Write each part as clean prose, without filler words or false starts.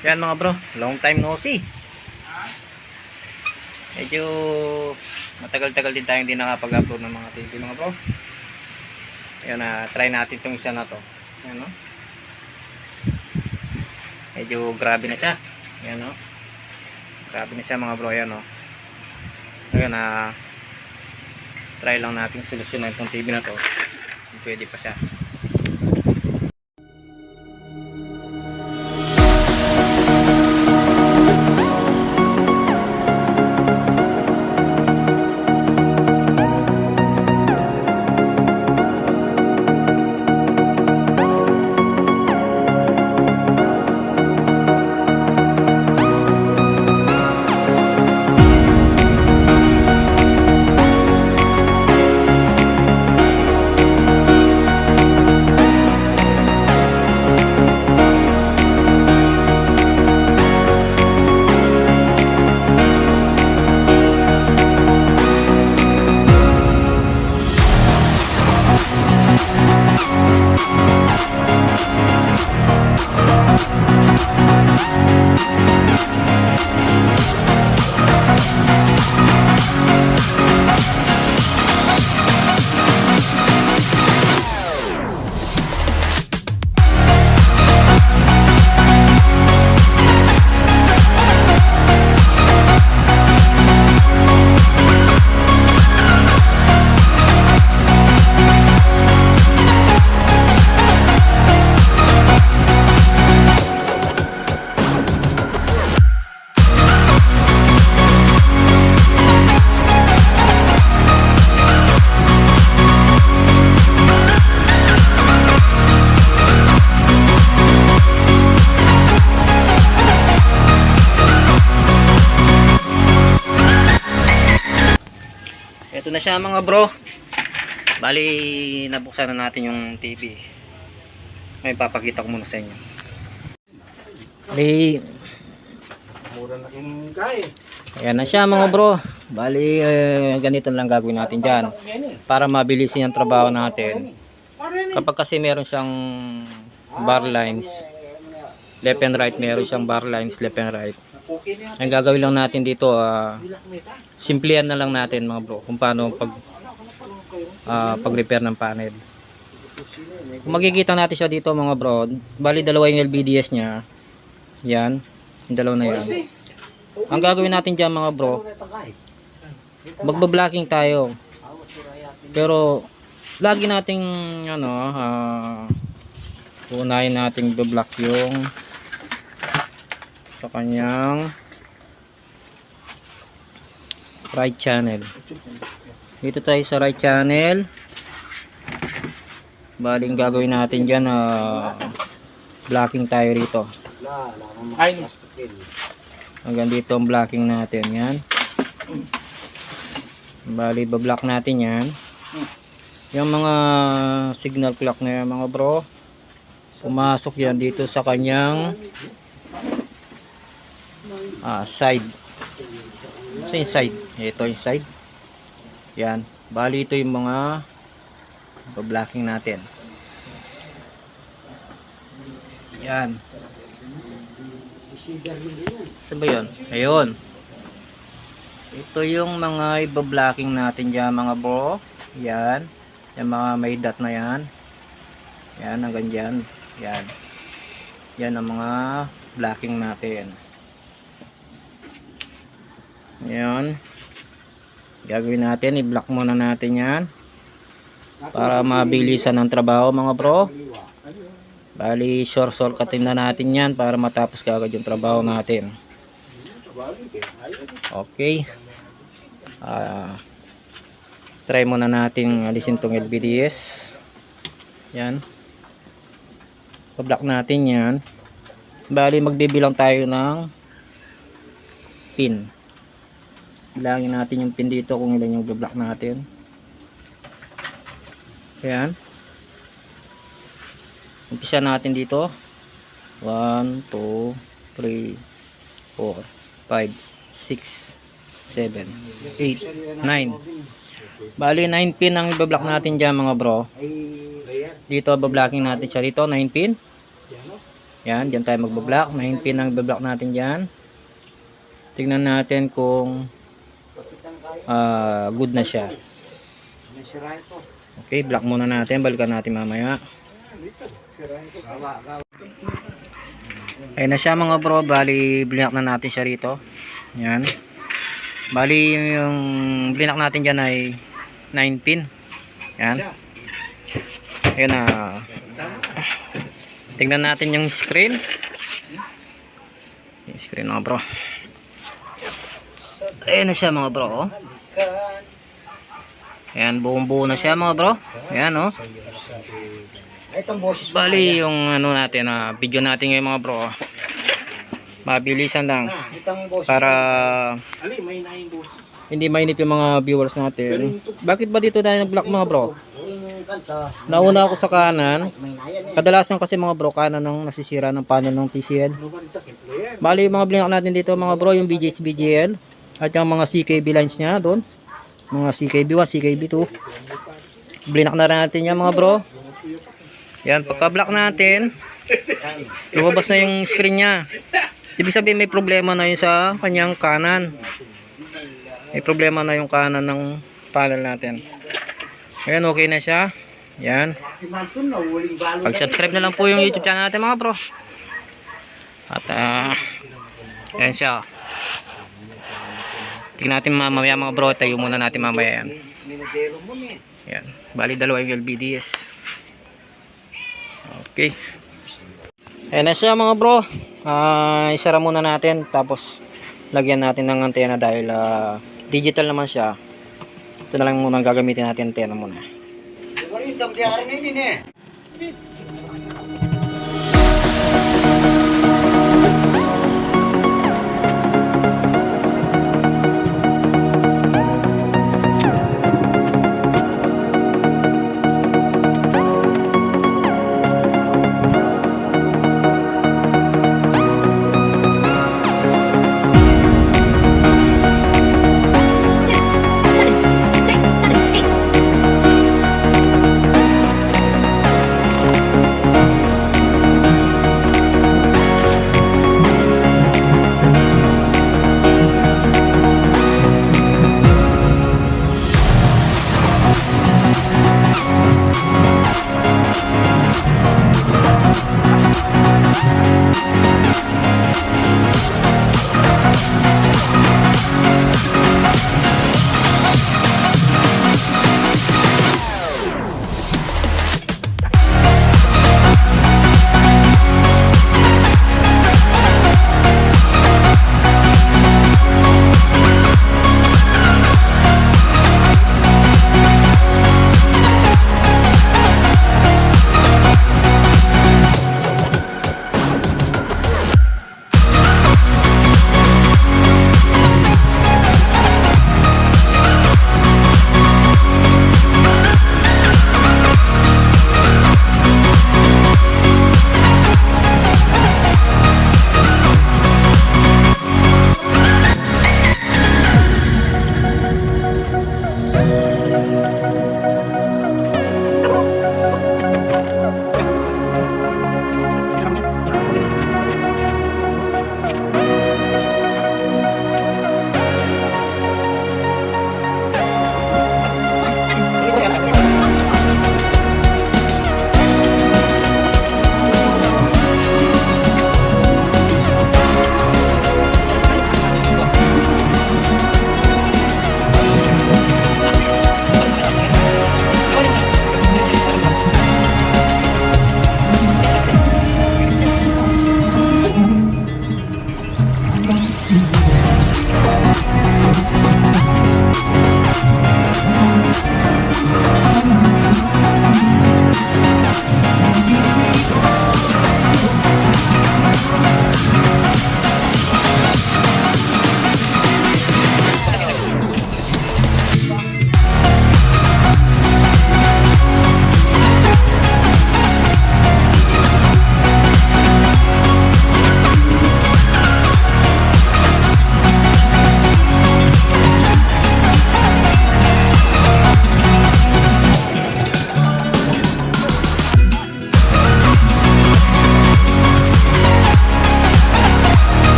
Yan mga bro, long time no see. Medyo matagal-tagal din tayong hindi nakapag-upload ng mga TV mga bro. Ayan na, try natin itong isa na to. Ayan no. Medyo grabe na siya. Ayan no. Grabe na siya mga bro. Ayan no. Ayan na, try lang natin solusyonan itong TV na to. Pwede pa siya. Ito na siya mga bro. Bali nabuksan na natin yung TV. May papakita ko muna sa inyo. Bali Mura na yung kay. ayan na siya mga bro. Bali ganito lang gagawin natin dyan para mabilisin yung trabaho natin. Kapag kasi meron siyang bar lines left and right, meron siyang bar lines left and right, ang gagawin lang natin dito simplihan na lang natin mga bro kung paano pag repair ng panel. Kung makikita natin siya dito mga bro, bali dalawa yung LVDS nya. Yan, yung dalawa na yan. Ang gagawin natin dyan mga bro, magbablocking tayo, pero lagi nating unahin nating bablock yung sa kanyang right channel. Dito tayo sa right channel. Baling gagawin natin dyan blocking tayo rito. Hanggang dito ang blocking natin. Yan. Bali bablock natin yan. Yung mga signal clock na yan mga bro, pumasok yan dito sa kanyang side. So yung side, ito yung side. Yan, bali ito yung mga blocking natin. Yan. Saan ba yun? Ayun. Ito yung mga iba-blocking natin dyan mga bro. Yan. Yung mga may dot na yan. Yan, hanggang dyan. Yan. Yan ang mga blocking natin. Yan. Gagawin natin, i-block muna natin yan para mabilisan ang trabaho mga bro. Bali short circuitin na natin yan para matapos kaagad yung trabaho natin. Okay. Try muna natin alisin tong LVDS. Yan. Pa-block natin yan. Bali magbibilang tayo ng pin. Bilangin natin yung pin dito kung ilan yung block natin. Ayan. Umpisa natin dito. 1, 2, 3, 4, 5, 6, 7, 8, 9. Bali 9 pin ang ibablock natin dyan mga bro. Dito bablocking natin siya dito 9 pin. Yan, dyan tayo magbablock. 9 pin ang bablock natin dyan. Tignan natin kung good na siya. May sira ito. Okay, block muna natin. Balikan natin mamaya. Sira ito. Ayun na siya mga bro. Bali, blinak na natin siya rito. Yan. Bali, yung blinak natin dyan ay 9 pin. Yan. Ayun na. Tingnan natin yung screen. Yung screen mga bro. Ayun na siya mga bro. Oh. Ayan, buong buo na siya mga bro. Ayan oh. Bali yung ano natin, video natin ngayon mga bro. Mabilisan lang. Para hindi mainip yung mga viewers natin. Bakit ba dito tayo nag-block mga bro? Nauna ako sa kanan. Kadalasan kasi mga bro, kanan ang nasisira ng panel ng TCL. Bali yung mga blinak natin dito mga bro, yung BGH BGL at yung mga CKB lines niya doon. Mga CKB1, CKB2. Blinak na rin natin yan mga bro. Yan, pagka-block natin, lumabas na yung screen niya. Ibig sabihin may problema na yun sa kanyang kanan. May problema na yung kanan ng panel natin. Ayan, okay na siya. Yan. Pag-subscribe na lang po yung YouTube channel natin mga bro. At yan siya. Tingnan natin mamaya mga bro. Tayo muna natin mamaya yan. Yan. Bali dalawa yung LBDS. Okay. Ayan na siya mga bro. Isara muna natin. Tapos lagyan natin ng antena dahil digital naman siya. Ito na lang muna ang gagamitin natin antena muna.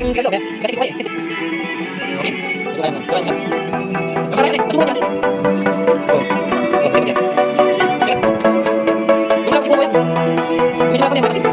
yung kalo, kaya ganito ko eh. Okay? Ito tayo mo. Turan siya. Masarap yan eh. Patuloy yan. Oh. Oh, ganito yan. Okay. Doon lang siguro yan. Doon lang ako na yan.